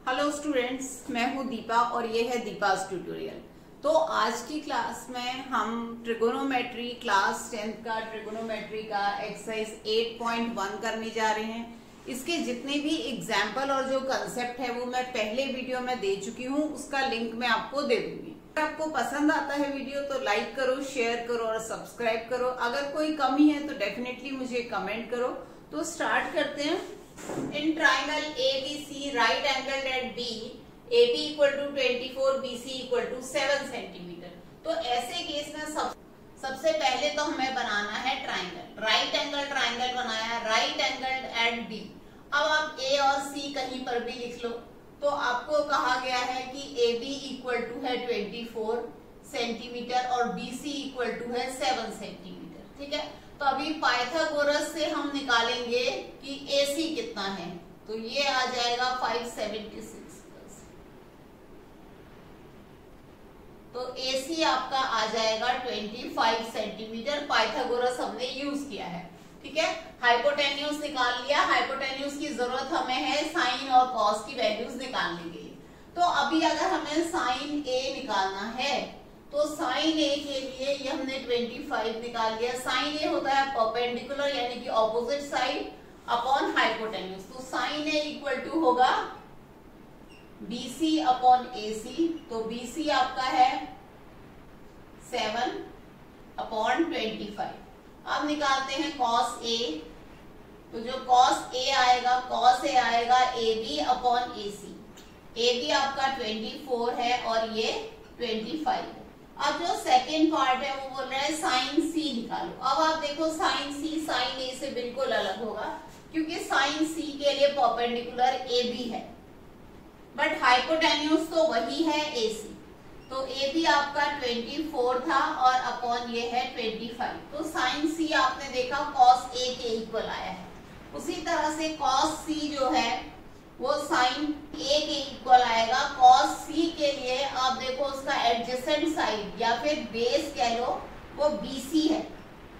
Hello students, मैं हूं दीपा और ये है दीपा's ट्यूटोरियल। तो आज की क्लास में हम ट्रिगोनोमेट्री क्लास 10th का ट्रिगोनोमेट्री का एक्सरसाइज 8.1 करने जा रहे हैं। इसके जितने भी एग्जाम्पल और जो कंसेप्ट है वो मैं पहले वीडियो में दे चुकी हूँ, उसका लिंक मैं आपको दे दूंगी। अगर आपको पसंद आता है वीडियो तो लाइक करो, शेयर करो और सब्सक्राइब करो। अगर कोई कमी है तो डेफिनेटली मुझे कमेंट करो। तो स्टार्ट करते हैं। In triangle ABC, right angled at B, AB equal to 24, BC equal to 7 centimetre. तो ऐसे केस में सबसे पहले तो हमें बनाना है ट्राइंगल। राइट एंगल ट्राइंगल बनाया, राइट एंगल्ड एट B। अब आप A और C कहीं पर भी लिख लो। तो आपको कहा गया है कि AB इक्वल टू है 24 सेंटीमीटर और BC इक्वल टू है 7 सेंटीमीटर। ठीक है, तो अभी पाइथागोरस से हम निकालेंगे कि AC कितना है। तो ये आ जाएगा 576 प्लस, तो AC आपका आ जाएगा 25 सेंटीमीटर। पाइथागोरस हमने यूज किया है। ठीक है, हाइपोटेन्यूज निकाल लिया। हाइपोटेन्यूज की जरूरत हमें है साइन और कॉस की वैल्यूज निकालने के लिए। तो अभी अगर हमें साइन A निकालना है तो साइन A के लिए ये हमने 25 निकाल लिया। साइन A होता है परपेंडिकुलर यानी कि ऑपोजिट साइड अपॉन हाइपोटेन्यूज। तो साइन A इक्वल टू होगा BC अपॉन AC। तो BC आपका है 7 अपॉन 25। अब निकालते हैं कॉस A। तो जो कॉस A आएगा, कॉस A आएगा AB अपॉन AC। AB आपका 24 है और ये 25 है। अब जो सेकेंड पार्ट है वो बोल रहा है साइन C निकालो। अब आप देखो साइन C साइन A से बिल्कुल अलग होगा क्योंकि साइन C के लिए परपेंडिकुलर AB है, बट हाइपोटेन्यूज तो वही है AC। तो AB आपका 24 था और अपॉन ये है 25। तो साइन C आपने देखा कॉस A के इक्वल आया है। उसी तरह से कॉस C जो है वो साइन A के इक्वल आएगा। कॉस C के लिए आप देखो उसका एडजेसेंट साइड या फिर बेस कह लो वो BC है।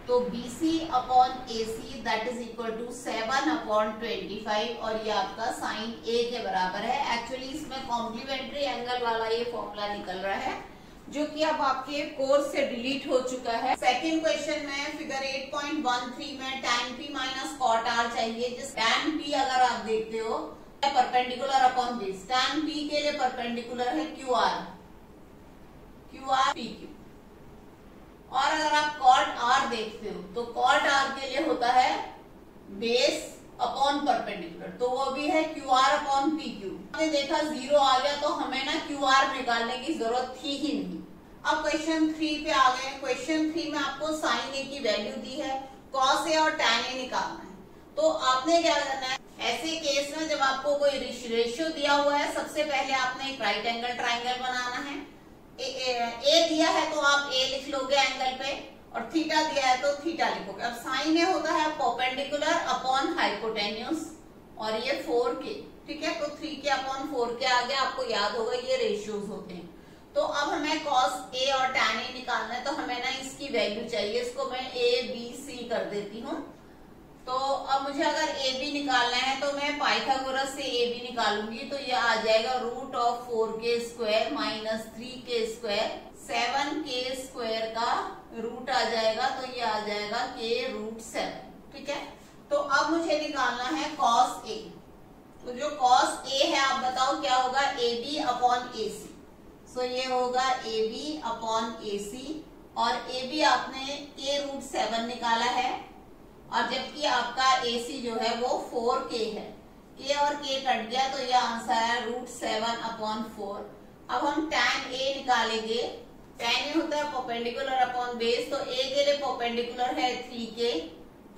तो BC upon AC that is equal to 7 upon 25 और ये आपका साइन A के बराबर है। एक्चुअली इसमें कॉम्प्लीमेंट्री एंगल वाला ये फॉर्मूला निकल रहा है जो कि अब आपके कोर्स से डिलीट हो चुका है। सेकेंड क्वेश्चन में फिगर 8.13 में tan P माइनस कॉट R चाहिए। जिस tan P अगर आप देखते हो perpendicular upon base, tan P के लिए परपेंडिकुलर है QR PQ। और अगर आप कॉट R देखते हो तो कॉट R के लिए होता है बेस अपॉन परपेंडिकुलर, तो वो भी है QR अपॉन PQ। आपने देखा 0 आ गया तो हमें ना QR निकालने की जरूरत थी ही नहीं। अब क्वेश्चन 3 पे आ गए। क्वेश्चन 3 में आपको साइन A की वैल्यू दी है, कॉस A और tan A निकालना है। तो आपने क्या करना है, ऐसे केस में जब आपको कोई रेशियो दिया हुआ है, सबसे पहले आपने एक राइट एंगल ट्राइंगल बनाना है। ए दिया है तो आप A लिख लोगे एंगल पे, और थीटा दिया है तो थीटा लिखोगे। अब साइन A होता है परपेंडिकुलर अपॉन हाइपोटेन्यूज और ये 4K। ठीक है, तो 3K अपॉन 4K आ गया। आपको याद होगा ये रेशियोज होते हैं। तो अब हमें कॉस A और tan A निकालना है, तो हमें ना इसकी वैल्यू चाहिए। इसको मैं ABC कर देती हूँ। तो अब मुझे अगर AB निकालना है तो मैं पाइथागोरस से AB निकालूंगी। तो ये आ जाएगा root of 4K square minus 3K square, 7K square का रूट आ जाएगा। तो ये आ जाएगा K रूट 7। ठीक है, तो अब मुझे निकालना है कॉस A। तो जो कॉस A है आप बताओ क्या होगा, AB अपॉन AC। सो ये होगा AB अपॉन AC और AB आपने K रूट 7 निकाला है और जबकि आपका AC जो है वो 4K है। K और K कट गया तो यह आंसर है रूट 7 अपॉन 4। अब हम tan A निकालेंगे। tan A होता है परपेंडिकुलर अपॉन बेस, तो A के लिए परपेंडिकुलर है 3K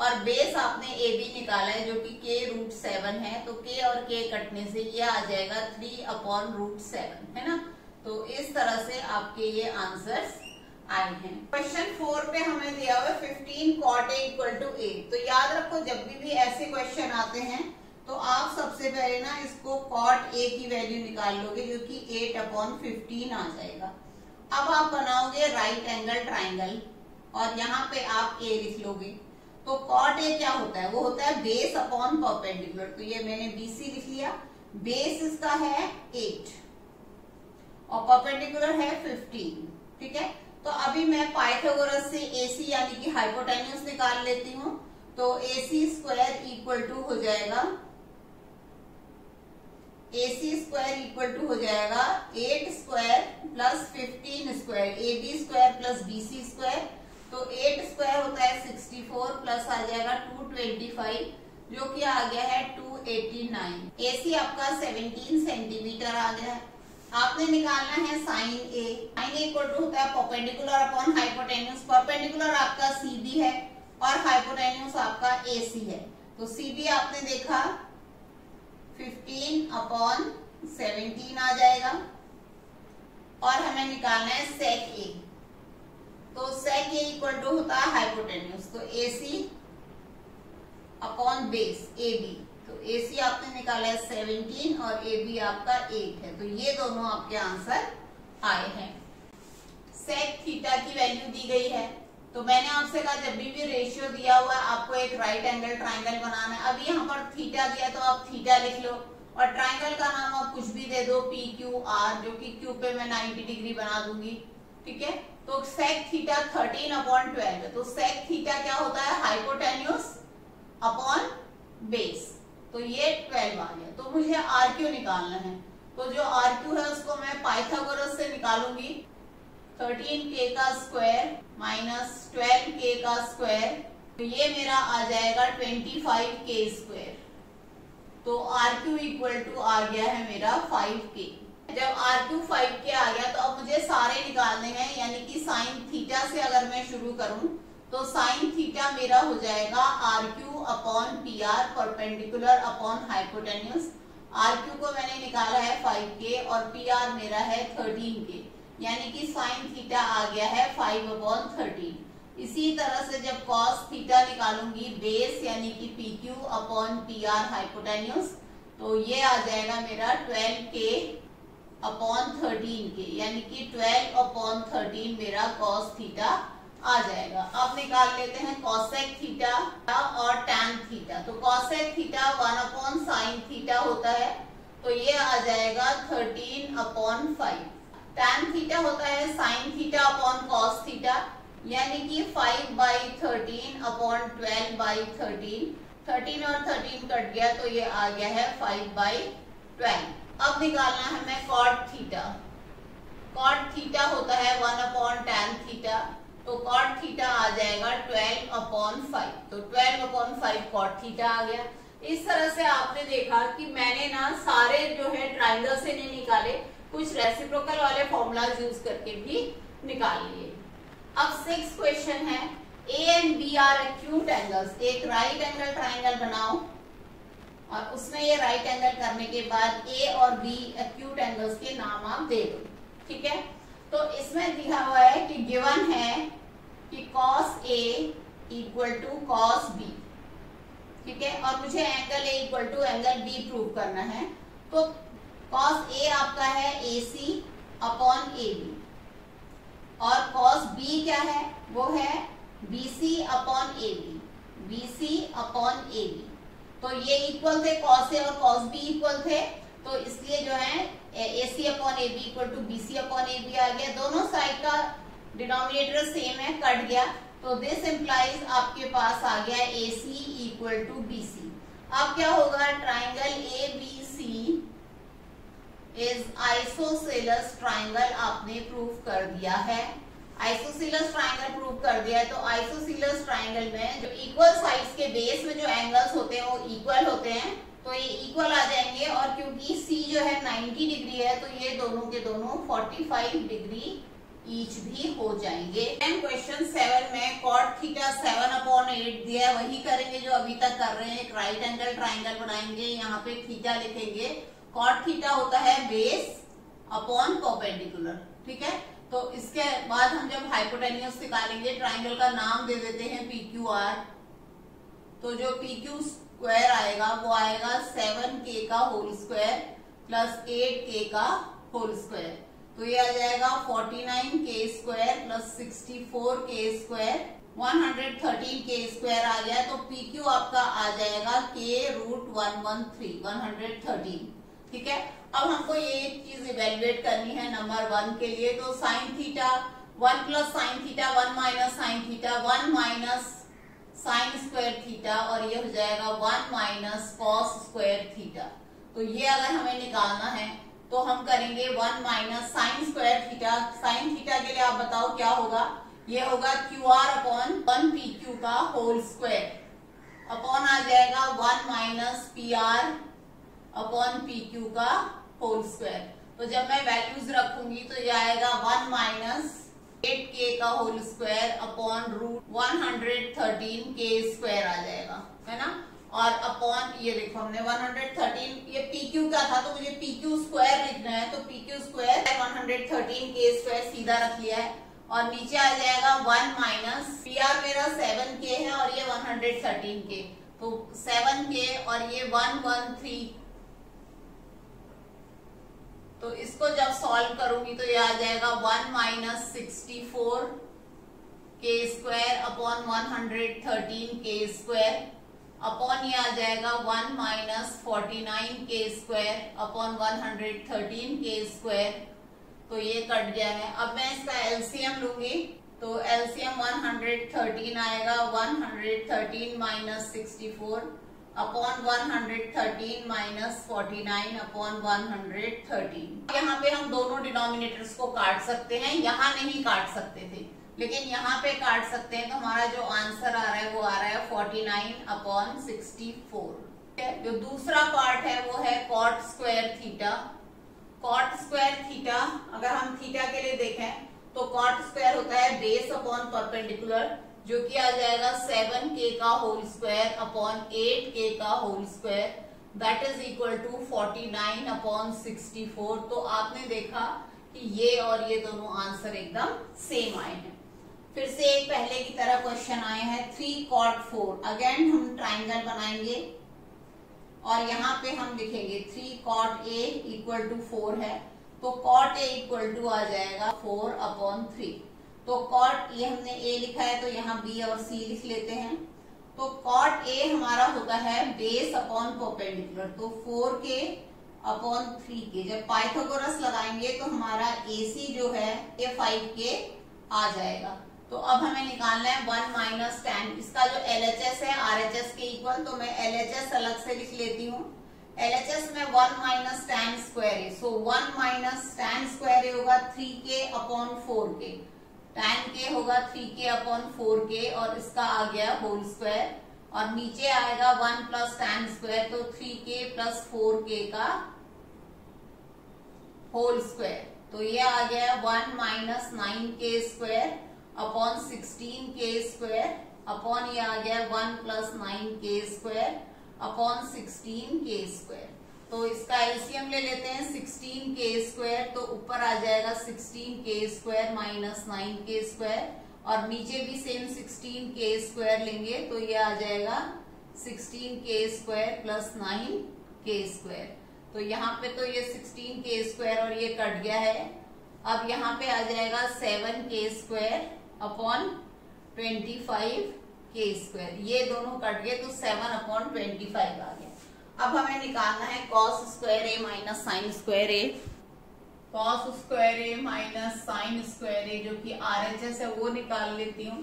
और बेस आपने AB निकाला है जो कि K रूट 7 है। तो K और K कटने से ये आ जाएगा 3 अपॉन रूट 7, है ना। तो इस तरह से आपके ये आंसर्स आए हैं। क्वेश्चन 4 पे हमें दिया हुआ 15 cot A इक्वल टू 8। तो याद रखो जब भी ऐसे क्वेश्चन आते हैं तो आप सबसे पहले ना इसको cot A की वैल्यू निकाल लोगे जो कि 8 अपॉन 15 आ जाएगा। अब आप बनाओगे राइट एंगल ट्राइंगल और यहाँ पे आप A लिख लोगे। तो cot A क्या होता है, वो होता है बेस अपॉन परपेंडिकुलर। तो ये मैंने BC लिख लिया। बेस इसका है 8 और परपेंडिकुलर है 15। ठीक है, तो अभी मैं पाइथागोरस से AC यानी कि हाइपोटेन्यूस निकाल लेती हूँ। तो AC स्क्वायर इक्वल टू हो जाएगा 8 square plus 15 square AB square plus BC square. तो 8 स्क्वायर होता है 64 प्लस आ जाएगा 225 जो कि आ गया है 289। AC आपका 17 सेंटीमीटर आ गया है। आपने निकालना है sine A। Sine A equal to होता है परपेंडिकुलर अपॉन हाइपोटेन्यूस। परपेंडिकुलर आपका CB है और हाइपोटेन्यूस आपका AC है। तो CB आपने देखा 15 अपॉन 17 आ जाएगा और हमें निकालना है सेक A। तो सेक A इक्वल टू होता है हाइपोटेन्यूस। तो AC अपॉन बेस AB। तो AC आपने निकाला है 17 और AB आपका 8 है। तो ये दोनों आपके आंसर आए हैं। सेक थीटा की वैल्यू दी गई है। तो मैंने आपसे कहा जब भी रेशियो दिया हुआ है आपको एक राइट एंगल ट्राइंगल बनाना है। अब यहाँ पर थीटा दिया तो आप थीटा लिख लो और ट्राइंगल का नाम आप कुछ भी दे दो PQR, जो कि Q पे मैं 90 डिग्री बना दूंगी। ठीक है, तो सेक थीटा 13 अपॉन 12 है। तो सेक थीटा क्या होता है? Hypotenuse upon base. तो ये 12 आ गया। तो मुझे RQ निकालना है। तो जो RQ है उसको मैं पाइथागोरस से निकालूंगी। 13k का स्क्वायर माइनस 12k का स्क्वायर, तो ये मेरा आ जाएगा 25k स्क्वायर। तो RQ इक्वल टू आ गया है मेरा 5k। जब RQ 5k आ गया तो अब मुझे सारे निकालने हैं, यानी कि साइन थीटा से अगर मैं शुरू करूं तो साइन थीटा मेरा हो जाएगा RQ upon PR perpendicular upon hypotenuse. RQ को मैंने निकाला है 5k और PR मेरा है 13k, यानी कि साइन थीटा आ गया है 5 अपॉन 13। इसी तरह से जब कॉस थीटा निकालूंगी बेस यानी कि PQ अपॉन PR हाइपोटेन्यूस, तो ये आ जाएगा मेरा 12k अपॉन 13k, यानी कि 12 अपॉन 13 मेरा कॉस थीटा आ जाएगा। अब निकाल लेते हैं कॉसेक थीटा और टैन थीटा। तो cosec theta 1 upon sine theta होता है, तो ये आ जाएगा 13 अपॉन 5। टैन थीटा होता है sine theta upon cos theta, यानी कि 5/13 अपॉन 12/13। 13 और 13 कट गया तो ये आ गया है 5/12। अब निकालना है हमें कॉट थीटा। कॉट थीटा होता है 1 अपॉन टैन थीटा, तो कॉट थीटा आ जाएगा 12 अपॉन 5। तो 12 अपॉन 5 कॉट थीटा आ गया। इस तरह से आपने देखा कि मैंने ना सारे जो है ट्राइंगल से नहीं निकाले, कुछ रेसिप्रोकल वाले फॉर्मूलाज यूज करके भी निकाल लिए। अब 6th क्वेश्चन है, A and B are acute angles. एक राइट एंगल ट्राइंगल बनाओ और उसमें ये राइट एंगल करने के बाद A और B एक्यूट एंगल्स के नाम आप दे दो। ठीक है, तो इसमें दिया हुआ है कि गिवन है कि cos A equal to cos B। ठीक है, और मुझे angle A equal to angle B prove करना है। तो cos A आपका है AC अपॉन AB और cos B क्या है? वो है BC upon AB। BC upon AB, तो ये इक्वल थे, cos A और cos B इक्वल थे, तो इसलिए जो है AC upon AB equal to BC upon AB आ गया। दोनों साइड का डिनोमिनेटर सेम है, कट गया, तो दिस इंप्लाइज आपके पास आ गया AC इक्वल टू BC। अब क्या होगा? Triangle ABC is isosceles triangle आपने प्रूव कर दिया है। आइसोसेलेस ट्राइंगल प्रूव कर दिया है, तो आइसोसेलेस ट्राइंगल में जो इक्वल साइड्स के बेस में जो एंगल्स होते हैं वो इक्वल होते हैं, तो ये इक्वल आ जाएंगे। और क्योंकि C जो है 90 डिग्री है, तो ये दोनों के दोनों 45 डिग्री ईच भी हो जाएंगे। क्वेश्चन 7 में कॉट थीटा 7 अपॉन 8 दिया है, वही करेंगे जो अभी तक कर रहे हैं। एक राइट एंगल ट्राइंगल बनाएंगे, यहाँ पे थीटा लिखेंगे। कॉट थीटा होता है बेस अपॉन परपेंडिकुलर। ठीक है, तो इसके बाद हम जब हाइपोटेन्यूस निकालेंगे, ट्राइंगल का नाम दे देते हैं PQR। तो जो PQ स्क्वायर आएगा वो आएगा 7k का होल स्क्वायर प्लस 8k का होल स्क्वायर, तो ये आ जाएगा 49k square plus 64k square 113k square आ गया। तो PQ आपका आ जाएगा k √113 113। ठीक है, अब हमको ये चीज इवेल्युएट करनी है नंबर 1 के लिए। तो sine theta 1 plus sine theta 1 minus sine theta 1 minus sine square theta और ये हो जाएगा 1 माइनस कॉस स्क्वायर थीटा। तो ये अगर हमें निकालना है तो हम करेंगे 1 minus sine square theta. Sine theta के लिए आप बताओ क्या होगा, ये होगा QR अपॉन 1 PQ का होल स्क्वायर अपॉन आ जाएगा 1 माइनस PR अपॉन PQ का होल स्क्वायर। तो जब मैं वैल्यूज रखूंगी तो ये आएगा 1 माइनस 8K का whole square upon root 113 K square आ जाएगा, है ना। और अपॉन ये देखो हमने 113, ये PQ का था तो मुझे PQ स्क्वायर लिखना है, तो PQ स्क्वायर 113 K स्क्वायर सीधा रख लिया है। और नीचे आ जाएगा 1 माइनस PR मेरा 7K है और ये 113K, तो 7K और ये 113। तो इसको जब सॉल्व करूंगी तो ये आ जाएगा 1 minus 64 K square upon 113 K square upon ये आ जाएगा 1 minus 49 K square upon 113 K square. तो ये कट गया है। अब मैं इसका एलसीएम लूंगी तो एलसीएम 113 आएगा, 113 माइनस 64 अपॉन 113 माइनस 49 अपॉन 113। यहाँ पे हम दोनों डिनोमिनेटर्स को काट सकते हैं, यहाँ नहीं काट सकते थे लेकिन यहाँ पे काट सकते हैं। तो हमारा जो आंसर आ रहा है वो आ रहा है 49 अपॉन 64। जो दूसरा पार्ट है वो है cot square theta. Cot square theta अगर हम थीटा के लिए देखें तो कॉट स्क्वायर होता है बेस अपॉन परपेंडिकुलर, जो कि आ जाएगा 7K का होल स्क्वायर अपॉन 8K का whole square, that is equal to 49 upon 64। तो आपने देखा कि ये और ये दोनों आंसर एकदम सेम आए हैं। फिर से एक पहले की तरह क्वेश्चन आए हैं 3 cot 4। अगेन हम ट्राइंगल बनाएंगे और यहाँ पे हम लिखेंगे 3 cot A इक्वल टू 4 है, तो cot A इक्वल टू आ जाएगा 4 अपॉन 3। तो cot ये हमने A लिखा है तो यहाँ B और C लिख लेते हैं। तो cot A हमारा होता है बेस अपॉन परपेंडिकुलर, तो 4K अपॉन 3K। जब पाइथागोरस लगाएंगे तो हमारा AC जो है ये 5K आ जाएगा। तो अब हमें निकालना है 1 माइनस tan, इसका जो LHS है RHS के इक्वल, तो मैं LHS अलग से लिख लेती हूँ। LHS में 1 माइनस tan स्क्वायर है, सो 1 माइनस tan स्क्वायर होगा 3K upon 4K। tan K होगा 3K अपॉन 4K और इसका आ गया होल स्क्वायर और नीचे आएगा 1 प्लस tan स्क्वायर, तो 3K प्लस 4K का होल स्क्वायर। तो ये आ गया 1 minus 9K square upon 16K square upon ये आ गया 1 plus 9K square upon 16K square. तो इसका एलसीएम ले लेते हैं 16K स्क्वायर, तो ऊपर आ जाएगा 16K square minus 9K square और नीचे भी सेम 16K स्क्वायर लेंगे तो ये आ जाएगा 16K square plus 9K square. तो यहाँ पे तो ये 16K स्क्वायर और ये कट गया है। अब यहाँ पे आ जाएगा 7K square upon 25K square, ये दोनों कट गए तो 7 अपॉन 25 आ गया। अब हमें निकालना है cos square A minus sine square A। cos square A minus sine square A जो कि RHS है वो निकाल लेती हूँ।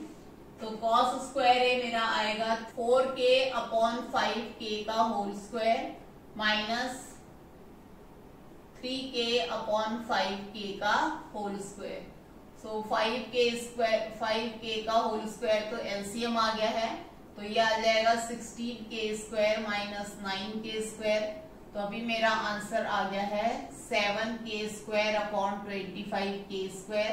तो cos स्क्वायर A मेरा आएगा 4K अपॉन 5K का whole square minus 3K upon 5K का होल स्क्वायर। सो 5K का होल स्क्वायर तो एलसीएम आ गया है, तो ये आ जाएगा 16K square minus 9K square. तो अभी मेरा आंसर आ गया है 7K square upon 25K square.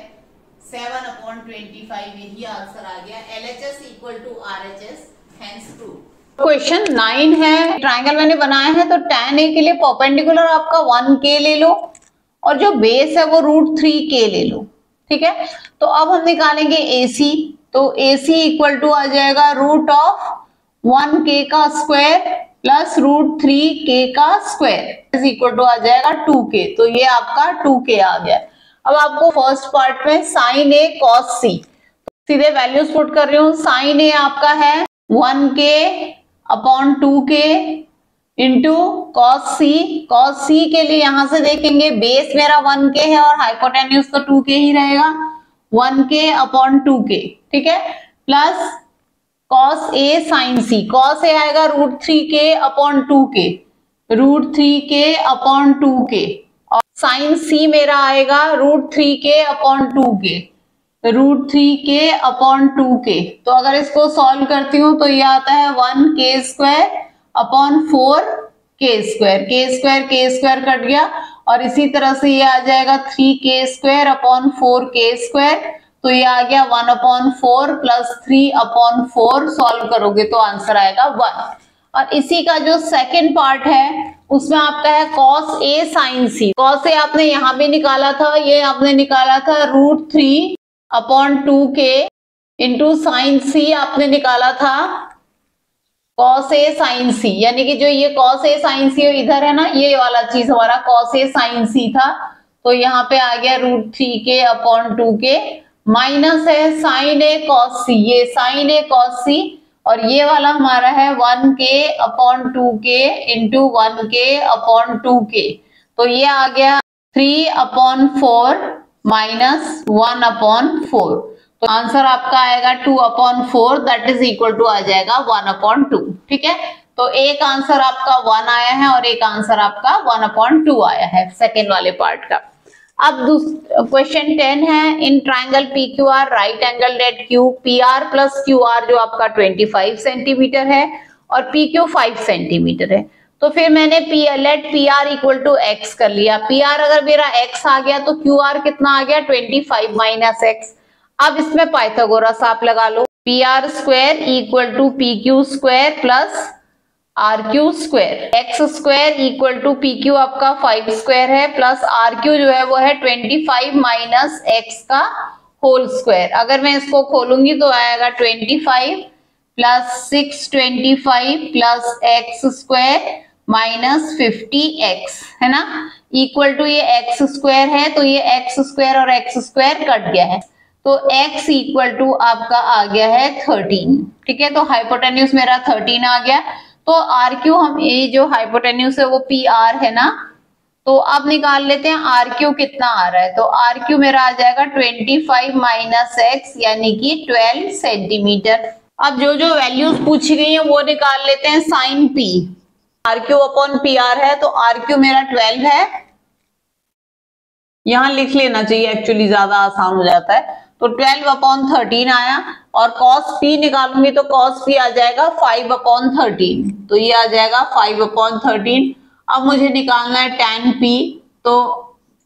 7 upon 25 यही आंसर आ गया। LHS equal to RHS, hence true. Question 9 है, ट्राइंगल मैंने बनाया है तो tan A के लिए परपेंडिकुलर आपका 1K ले लो और जो बेस है वो √3K ले लो, ठीक है। तो अब हम निकालेंगे AC, तो AC इक्वल टू आ जाएगा √1K का स्क्वायर प्लस √3K का स्क्वायर इज इक्वल टू आ जाएगा 2K। तो ये आपका 2K आ गया। अब आपको फर्स्ट पार्ट में sin A cos C, सीधे वैल्यूज पुट कर रही हूँ। sin A आपका है 1K upon 2K into cos C. Cos C के लिए यहां से देखेंगे बेस मेरा 1k है और हाइपोटेन्यूज तो 2k ही रहेगा, 1k अपॉन 2k, ठीक है, plus cos A sign C. Cos A आएगा √3k upon 2k, √3k upon 2k, और साइन सी मेरा आएगा √3k upon 2k, √3k upon 2k। तो अगर इसको सॉल्व करती हूँ तो ये आता है 1k² upon 4k², k² cut गया, और इसी तरह से ये आ जाएगा 3k² अपॉन 4k², तो ये आ गया 1/4 प्लस 3/4। सॉल्व करोगे तो आंसर आएगा 1। और इसी का जो सेकंड पार्ट है उसमें आपका है cos A sign C. Cos A आपने यहां भी निकाला था, ये आपने निकाला था √3/2k इंटू साइन सी आपने निकाला था कॉस ए साइन सी, यानी कि जो ये कॉस ए साइन सी इधर है ना, ये वाला चीज हमारा कॉस ए साइन सी था, तो यहाँ पे आ गया √3k अपॉन 2k, माइनस है साइन ए कॉस सी, ये साइन ए कॉस सी, और ये वाला हमारा है 1k upon 2k into 1k upon 2k, तो ये आ गया 3/4 माइनस 1/4, तो आंसर आपका आएगा 2/4, दैट इज इक्वल टू आ जाएगा 1/2, ठीक है। तो एक आंसर आपका 1 आया है और एक आंसर आपका 1/2 आया है सेकेंड वाले पार्ट का। अब क्वेश्चन 10 है, in triangle PQR right angle at Q, PR plus QR जो आपका 25 सेंटीमीटर है और PQ 5 सेंटीमीटर है, तो फिर मैंने let PR equal to x कर लिया। PR अगर मेरा x आ गया तो QR कितना आ गया 25 माइनस x। अब इसमें पाइथागोरस आप लगा लो, PR² equal to PQ² plus RQ², x² equal to PQ आपका 5² है प्लस RQ जो है वो है 25 माइनस x का होल स्क्वायर। अगर मैं इसको खोलूंगी तो आएगा 25 plus 625 plus x² minus 50x, है ना, इक्वल टू ये x² है, तो ये x² और x² कट गया है, तो x इक्वल टू आपका आ गया है 13, ठीक है। तो हाइपोटेन्यूज मेरा 13 आ गया। तो RQ हम ये जो हाइपोटेन्यूज है वो PR है ना, तो अब निकाल लेते हैं RQ कितना आ रहा है, तो RQ मेरा आ जाएगा 25 माइनस x यानी कि 12 सेंटीमीटर। अब जो जो वैल्यूज पूछी गई है वो निकाल लेते हैं। Sine P, RQ upon PR है, तो RQ मेरा 12 है, यहां लिख लेना चाहिए एक्चुअली ज्यादा आसान हो जाता है, तो 12/13 आया, और cos P निकालूंगी तो cos P आ जाएगा 5/13, तो ये आ जाएगा 5/13। अब मुझे निकालना है tan P, तो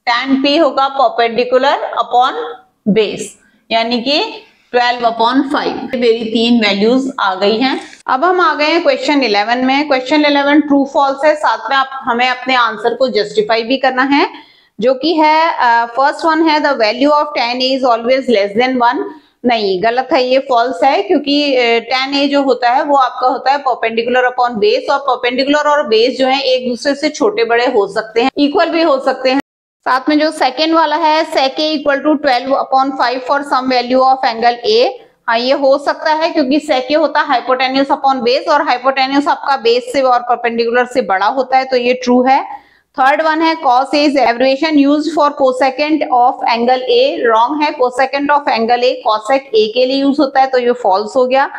tan P होगा परपेंडिकुलर अपॉन बेस, यानी कि 12/5। मेरी 3 वैल्यूज आ गई हैं। अब हम आ गए हैं क्वेश्चन 11 में। क्वेश्चन 11 ट्रू फॉल्स है, साथ में हमें अपने आंसर को जस्टिफाई भी करना है, जो कि है फर्स्ट वन है the value of tan A is always less than 1। नहीं, गलत है, ये फॉल्स है, क्योंकि tan A जो होता है वो आपका होता है परपेंडिकुलर अपॉन बेस, और परपेंडिकुलर और बेस जो है एक दूसरे से छोटे बड़े हो सकते हैं, इक्वल भी हो सकते हैं। साथ में जो सेकेंड वाला है sec A equal to 12/5 for some value of angle A, हाँ ये हो सकता है, क्योंकि sec A होता है हाइपोटेन्यूज अपॉन बेस, और हाइपोटेन्यूज आपका बेस से और परपेंडिकुलर से बड़ा होता है, तो ये ट्रू है। थर्ड वन है cos A is abbreviation used for cosecant of angle A, wrong है, cosecant of angle A cosec A के लिए यूज होता है, तो ये फॉल्स हो गया।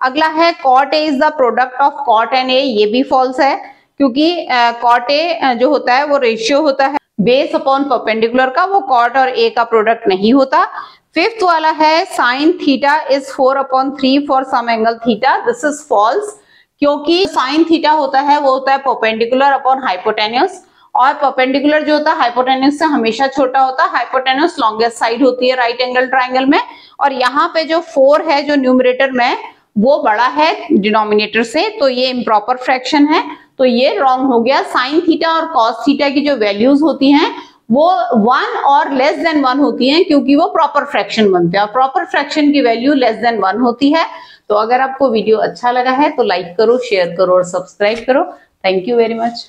अगला है cot A is the product of cot and A, ये भी फॉल्स है, क्योंकि cot A जो होता है वो रेशियो होता है बेस अपॉन परपेंडिकुलर का, वो cot और A का प्रोडक्ट नहीं होता। फिफ्थ वाला है sin थीटा is 4/3 for some angle थीटा, दिस इज फॉल्स, क्योंकि sin थीटा होता है वो होता है परपेंडिकुलर अपॉन हाइपोटेन्यूज, और परपेंडिकुलर जो होता है हाइपोटेन्यूज से हमेशा छोटा होता है, हाइपोटेन्यूज लॉन्गेस्ट साइड होती है राइट एंगल ट्राइंगल में, और यहाँ पे जो 4 है जो न्यूमरेटर में वो बड़ा है डिनोमिनेटर से, तो ये इम्प्रॉपर फ्रैक्शन है, तो ये रॉन्ग हो गया। साइन थीटा और कॉस थीटा की जो वैल्यूज होती हैं वो 1 और लेस देन 1 होती हैं, क्योंकि वो प्रॉपर फ्रैक्शन बनते हैं, और प्रॉपर फ्रैक्शन की वैल्यू लेस देन 1 होती है। तो अगर आपको वीडियो अच्छा लगा है तो लाइक करो, शेयर करो और सब्सक्राइब करो। Thank you very much.